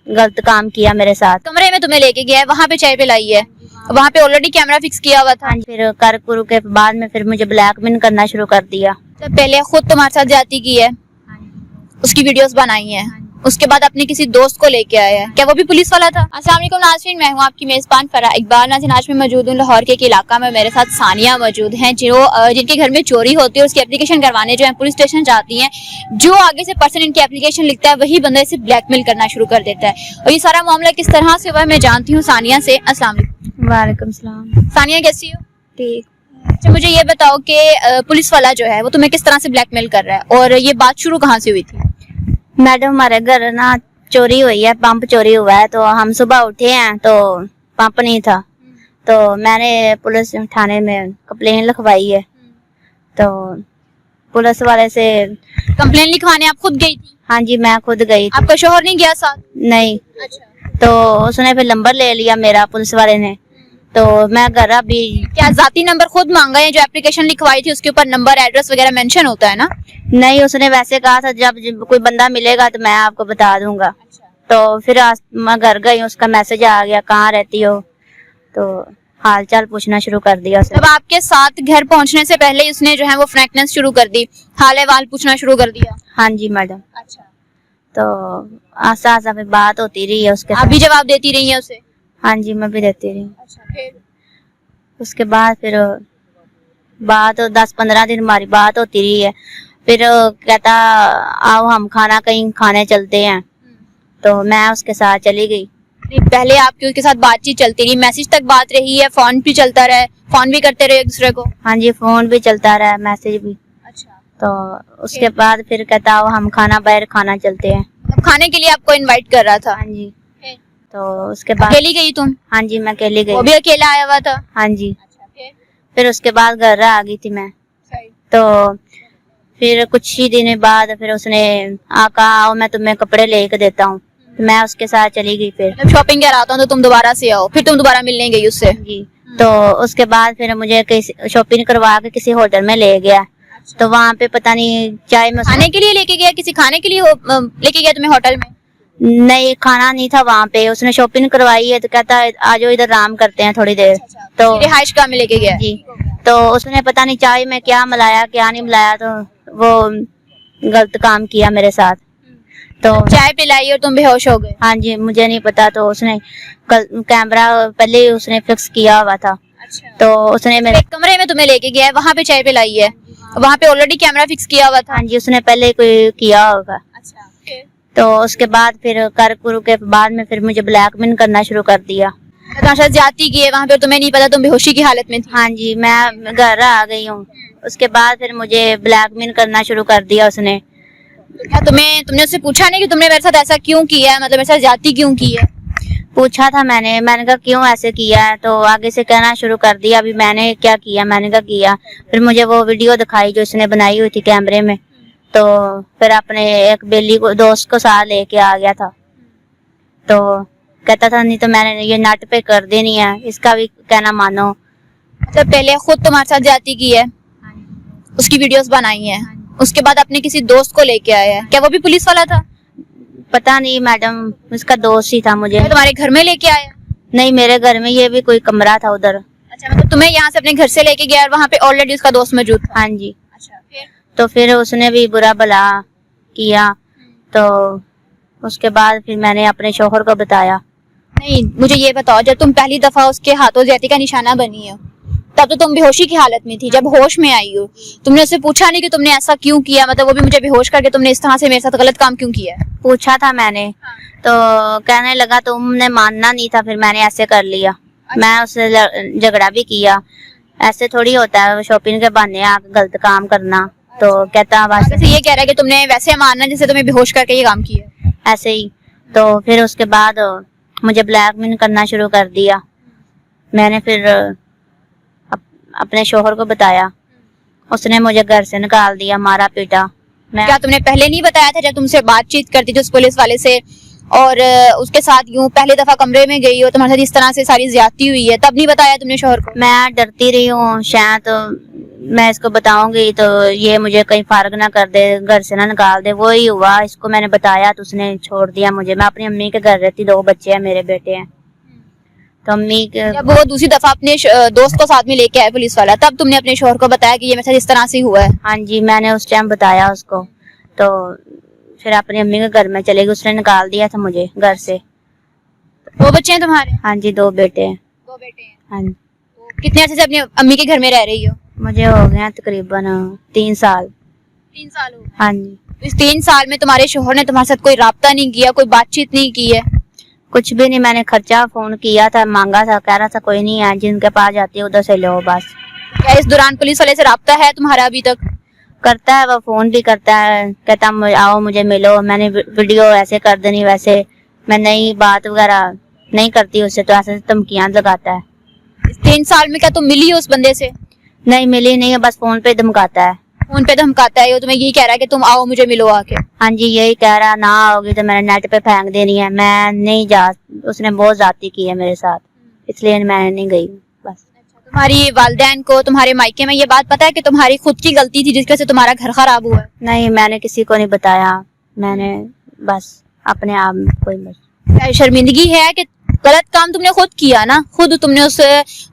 गलत काम किया मेरे साथ। कमरे में तुम्हें लेके गया है, वहाँ पे चाय पिलाई है, वहाँ पे ऑलरेडी कैमरा फिक्स किया हुआ था। फिर कर कुरु के बाद में फिर मुझे ब्लैकमेल करना शुरू कर दिया। तो पहले खुद तुम्हारे साथ ज्यादती की है, उसकी वीडियोस बनाई है, उसके बाद अपने किसी दोस्त को लेके आया है, क्या वो भी पुलिस वाला था? अस्सलाम वालेकुम नाज़रीन, मैं हूँ आपकी मेजबान फराह इकबाल नाज़रीन। आज मैं मौजूद हूँ लाहौर के एक इलाका में, मेरे साथ सानिया मौजूद हैं जिनके घर में चोरी होती है, उसकी एप्लीकेशन करवाने जो है पुलिस स्टेशन जाती हैं। जो आगे से पर्सन इनकी एप्लीकेशन लिखता है वही बंदा इसे ब्लैकमेल करना शुरू कर देता है। और ये सारा मामला किस तरह से हुआ है मैं जानती हूँ सानिया से। अस्सलाम वालेकुम। वालेकुम सलाम। सानिया कैसी हो? ठीक। अच्छा, मुझे ये बताओ कि पुलिस वाला जो है वो तुम्हें किस तरह से ब्लैकमेल कर रहा है और ये बात शुरू कहाँ से हुई थी? मैडम हमारे घर ना चोरी हुई है, पंप चोरी हुआ है, तो हम सुबह उठे हैं तो पंप नहीं था, तो मैंने पुलिस थाने में कंप्लेन लिखवाई है। तो पुलिस वाले से कंप्लेन लिखवाने आप खुद गई थी? हाँ जी, मैं खुद गई थी। आपका शोहर नहीं गया साथ? नहीं। अच्छा। तो उसने फिर नंबर ले लिया मेरा, पुलिस वाले ने, तो मैं घर अभी। क्या जाती नंबर खुद मांगा है? जो एप्लीकेशन लिखवाई थी उसके ऊपर नंबर एड्रेस वगैरह मेंशन होता है ना? नहीं, उसने वैसे कहा था जब कोई बंदा मिलेगा तो मैं आपको बता दूंगा। अच्छा। तो फिर आज मैं घर गई, उसका मैसेज आ गया कहाँ रहती हो, तो हाल चाल पूछना शुरू कर दिया उसने। जब आपके साथ घर पहुंचने से पहले ही उसने जो है वो फ्रैंकनेस शुरू कर दी, हाल अहवाल पूछना शुरू कर दिया? हाँ जी मैडम। अच्छा। तो आसा आसा फिर बात होती रही है उसके आप साथ। भी जवाब देती रही है उसे? हाँ जी, मैं भी देती रही। अच्छा, फिर? उसके बाद फिर बात 10-15 दिन हमारी बात होती रही है। फिर कहता आओ हम खाना कहीं खाने चलते हैं, तो मैं उसके साथ चली गई। पहले आपकी उसके साथ बातचीत चलती रही, मैसेज तक बात रही है, फोन भी चलता रहा, फोन भी करते रहे एक दूसरे को? हाँ जी, फोन भी चलता रहा, मैसेज भी। अच्छा। तो उसके बाद फिर कहता आओ हम बाहर खाना चलते हैं। अब खाने के लिए आपको इनवाइट कर रहा था? हाँ जी। तो उसके बाद अकेली गई तुम? हाँ जी, मैं अकेली वो गई। भी अकेला आया हुआ था? हाँ जी। अच्छा, फिर उसके बाद घर आ गई थी मैं। सही। तो फिर कुछ ही दिन बाद फिर उसने कहा आओ मैं तुम्हें कपड़े लेके देता हूँ, तो मैं उसके साथ चली गई। फिर मतलब शॉपिंग कराता हूँ तो तुम दोबारा से आओ, फिर तुम दोबारा मिलने गई उससे? जी। तो उसके बाद फिर मुझे किसी शॉपिंग करवा के किसी होटल में ले गया। तो वहाँ पे पता नहीं चाय में खाने के लिए लेके गया? किसी खाने के लिए लेके गया तुम्हें होटल में? नहीं, खाना नहीं था वहाँ पे, उसने शॉपिंग करवाई है, तो कहता है आ जाओ इधर आराम करते हैं थोड़ी देर। तो रिहाइश गाह में लेके गया? जी। तो उसने पता नहीं चाय में क्या मिलाया क्या नहीं मिलाया, तो वो गलत काम किया मेरे साथ। तो चाय पिलाई और तुम बेहोश हो गए? हाँ जी, मुझे नहीं पता। तो उसने कैमरा पहले ही उसने फिक्स किया हुआ था। अच्छा। तो उसने मेरे एक कमरे में तुम्हें लेके गया है, वहाँ पे चाय पिलाई है, वहाँ पे ऑलरेडी कैमरा फिक्स किया हुआ था? हाँ जी, उसने पहले कोई किया होगा। अच्छा। तो उसके बाद फिर कर कुरु के बाद में फिर मुझे ब्लैकमेल करना शुरू कर दिया। तुम्हारे साथ जाती की है, वहाँ पे तुम्हें नहीं पता, तुम बेहोशी की हालत में थी? हाँ जी, मैं घर आ गई हूँ। उसके बाद फिर मुझे ब्लैकमेल करना शुरू कर दिया उसने। क्या तुमने उससे पूछा नहीं कि तुमने मेरे साथ ऐसा क्यों किया है, मतलब मेरे साथ जाती क्यों की है? पूछा था मैंने कहा क्यों ऐसे किया है, तो आगे से कहना शुरू कर दिया अभी मैंने क्या किया। मैंने कहा किया। फिर मुझे वो वीडियो दिखाई जो उसने बनाई हुई थी कैमरे में, तो फिर अपने एक बेली को दोस्त को साथ लेके आ गया था। तो कहता था नहीं तो मैंने ये नाट पे कर देनी है, इसका भी कहना मानो। मतलब पहले खुद तुम्हारे साथ जाती की है, उसकी वीडियोस बनाई है, उसके बाद अपने किसी दोस्त को लेके आया है, क्या वो भी पुलिस वाला था? पता नहीं मैडम, उसका दोस्त ही था। मुझे तुम्हारे घर में लेके आया? नहीं, मेरे घर में, ये भी कोई कमरा था उधर। अच्छा, मतलब तुम्हें यहाँ से अपने घर से लेके गया और वहाँ पे ऑलरेडी उसका दोस्त मौजूद था? हाँ जी। अच्छा, फिर? तो फिर उसने भी बुरा भला किया। तो उसके बाद फिर मैंने अपने शौहर को बताया। नहीं, मुझे ये बताओ, जब तुम पहली दफा उसके हाथों ज्यादती का निशाना बनी हो तब तो तुम बेहोशी की हालत में थी, जब होश में आई हो तुमने उससे पूछा नहीं कि तुमने ऐसा क्यों किया, मतलब वो भी मुझे बेहोश करके तुमने इस तरह से मेरे साथ गलत काम क्यों किया? पूछा था मैंने। तो कहने लगा तुमने मानना नहीं था, फिर मैंने ऐसे कर लिया। मैं उससे झगड़ा भी किया। ऐसे थोड़ी होता है शॉपिंग के बहाने आप गलत काम करना। तो कहता बस ये कह रहा है कि तुमने वैसे मानना जैसे तुम्हें बेहोश करके ये काम किया? ऐसे ही। तो फिर उसके बाद मुझे ब्लैकमेल करना शुरू कर दिया। मैंने फिर अपने शोहर को बताया, उसने मुझे घर से निकाल दिया, मारा पीटा। क्या तुमने पहले नहीं बताया था जब तुमसे बातचीत करती थी उस पुलिस वाले से और उसके साथ यूं पहले दफा कमरे में गई हो, तुम्हारे साथ इस तरह से सारी ज्यादती हुई है, तब नहीं बताया तुमने शोहर को? मैं डरती रही हूँ, शायद मैं इसको बताऊंगी तो ये मुझे कहीं फारग ना कर दे, घर से ना निकाल दे। वो ही हुआ, इसको मैंने बताया तो उसने छोड़ दिया मुझे। मैं अपनी अम्मी के घर रहती, 2 बच्चे हैं, मेरे बेटे हैं। तो अम्मी के जब वो दूसरी दफा अपने दोस्त को साथ में लेके आए पुलिस वाला, तब तुमने अपने शोहर को बताया कि ये मेरे साथ इस तरह से हुआ है? हाँ जी, मैंने उस टाइम बताया उसको। तो फिर अपनी अम्मी के घर में चले गई, उसने निकाल दिया था मुझे घर से। 2 बच्चे हैं तुम्हारे? हाँ जी, 2 बेटे हैं। 2 बेटे हैं। हाँ जी, तो कितने अर्से से अपनी अम्मी के घर में रह रही हो? मुझे हो गया तकरीबन 3 साल। 3 साल हो गए। हाँ जी, इस 3 साल में तुम्हारे शोहर ने तुम्हारे साथ कोई राब्ता नहीं किया, कोई बातचीत नहीं की है? कुछ भी नहीं। मैंने खर्चा फोन किया था, मांगा था, कह रहा था कोई नहीं है, जिनके पास जाती है उधर से लो बस। क्या इस दौरान पुलिस वाले से राब्ता है तुम्हारा अभी तक? करता है, वो फोन भी करता है, कहता आओ मुझे मिलो। मैंने वीडियो ऐसे कर देनी, वैसे मैं नई बात वगैरह नहीं करती उससे, तो ऐसे धमकियां लगाता है। इस 3 साल में क्या तुम मिली हो उस बंदे से? नहीं मिली नहीं है, बस फोन पे धमकाता है। फोन पे धमकाता है, वो तुम्हें यही कह रहा है कि तुम आओ मुझे मिलो आके? हाँ जी, यही कह रहा, ना आओगी तो मैंने नेट पे फेंक देनी है। मैं नहीं जा, उसने बहुत ज्यादती की है मेरे साथ, इसलिए मैं नहीं गई बस। तुम्हारी वालिदैन को तुम्हारे मायके में ये बात पता है कि तुम्हारी खुद की गलती थी जिसकी वजह से तुम्हारा घर खराब हुआ है? नहीं, मैंने किसी को नहीं बताया, मैंने बस अपने आप कोई बस। क्या शर्मिंदगी है कि गलत काम तुमने खुद किया ना? खुद तुमने उस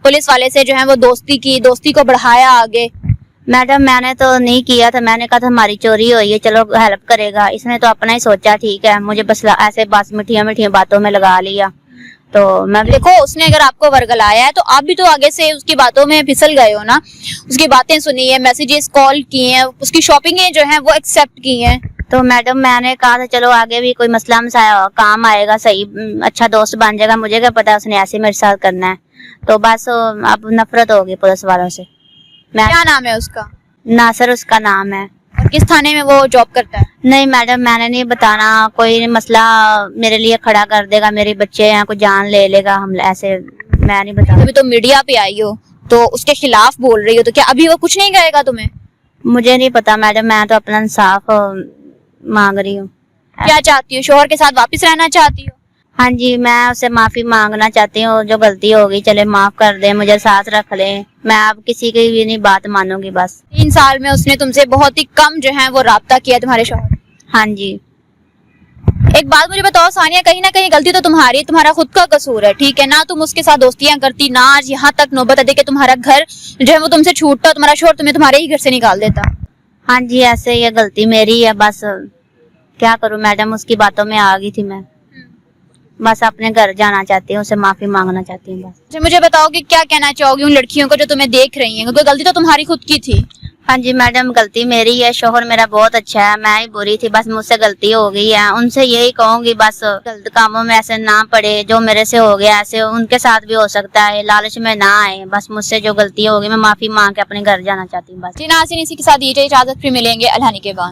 पुलिस वाले से जो है वो दोस्ती की, दोस्ती को बढ़ाया आगे। मैडम मैंने तो नहीं किया था, मैंने कहा था हमारी चोरी हुई है, चलो हेल्प करेगा। इसने तो अपना ही सोचा, ठीक है, मुझे बस ऐसे बस मीठिया मीठिया बातों में लगा लिया। तो मैं देखो, उसने अगर आपको वर्गलाया है तो आप भी तो आगे से उसकी बातों में फिसल गए हो ना। उसकी बातें सुनी है, मैसेजेस कॉल किए हैं, उसकी शॉपिंगें जो है वो एक्सेप्ट की हैं। तो मैडम मैंने कहा था चलो आगे भी कोई मसला मसाया काम आएगा, सही अच्छा दोस्त बन जाएगा। मुझे क्या पता उसने ऐसे मेरे साथ करना है। तो बस अब नफरत होगी पुलिस वालों से। क्या नाम है उसका? नासिर उसका नाम है। और किस थाने में वो जॉब करता है? नहीं मैडम मैंने नहीं बताना, कोई मसला मेरे लिए खड़ा कर देगा, मेरे बच्चे हैं, कोई जान ले लेगा, हम ऐसे मैं नहीं बताऊंगी। अभी तो मीडिया पे आई हो तो उसके खिलाफ बोल रही हो, तो क्या अभी वो कुछ नहीं कहेगा तुम्हें? मुझे नहीं पता मैडम, मैं तो अपना इंसाफ मांग रही हूँ। क्या चाहती हो? शोहर के साथ वापस रहना चाहती हो? हाँ जी, मैं उससे माफी मांगना चाहती हूँ, जो गलती होगी चले माफ कर दे, मुझे साथ रख ले। मैं अब किसी की भी नहीं बात मानूंगी बस। 3 साल में उसने तुमसे बहुत ही कम जो है वो राब्ता किया तुम्हारे शोहर? हाँ जी। एक बात मुझे बताओ सानिया, कहीं ना कहीं गलती तो तुम्हारी, तुम्हारा खुद का कसूर है, ठीक है ना? तुम उसके साथ दोस्तियां करती ना, आज यहाँ तक नौबत आती कि तुम्हारा घर जो है वो तुमसे छूटता, तुम्हारा शोहर तुम्हें तुम्हारे ही घर से निकाल देता। हाँ जी, ऐसे ये गलती मेरी है, बस क्या करूँ मैडम, उसकी बातों में आ गई थी मैं। बस अपने घर जाना चाहती हूँ, उसे माफी मांगना चाहती हूँ बस। अच्छा, मुझे बताओ कि क्या कहना चाहोगी उन लड़कियों को जो तुम्हें देख रही हैं? क्योंकि गलती तो तुम्हारी खुद की थी। हाँ जी मैडम, गलती मेरी है, शोहर मेरा बहुत अच्छा है, मैं ही बुरी थी, बस मुझसे गलती हो गई है। उनसे यही कहूंगी बस गलत कामों में ऐसे ना पड़े, जो मेरे से हो गया ऐसे उनके साथ भी हो सकता है, लालच में ना आए। बस मुझसे जो गलती हो गई, मैं माफी मांग के अपने घर जाना चाहती हूँ बस। जी नाज़रीन, इसी के साथ दीजिए इजाजत, फिर मिलेंगे अल्लाह के बाद।